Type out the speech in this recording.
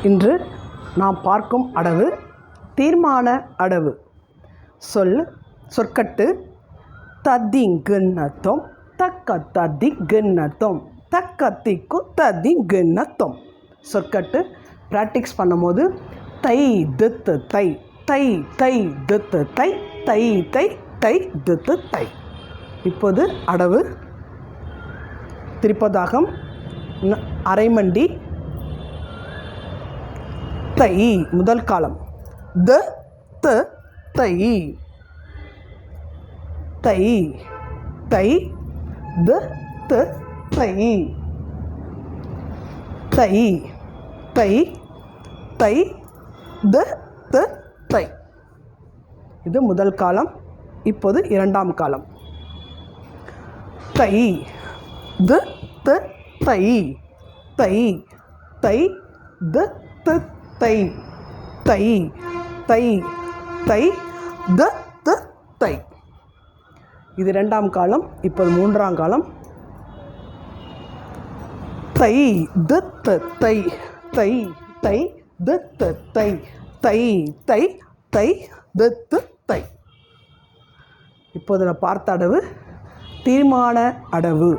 இன்று நாம் பார்க்கும் அடவு தீர்மான அடவு. சொற்கட்டு ததிங்கிண்ணத்தொம் தக்க ததிங்கிண்ணத்தொம் தக்க திக்கு ததிங்கிண்ணத்தொம். சொற்கட்டு ப்ராக்டிக்ஸ் பண்ணும்போது தை தித்து தை தை தை தித்து தை தை தை தை தித்து தை. இப்போது அடவு திரிபதாகம் அரைமண்டி தை முதல் காலம் த த தை தை தை த த தை தை தை தை த த தை. இது முதல் காலம். இப்போது இரண்டாம் காலம் தை த த தை தை தை த த தை தை தை தை த த தை. இது இரண்டாம் காலம். இப்போது மூன்றாம் காலம் தை த த தை தை தை த த தை தை தை தை த த தை. இப்போது நான் பார்த்த அடவு தீர்மான அடவு.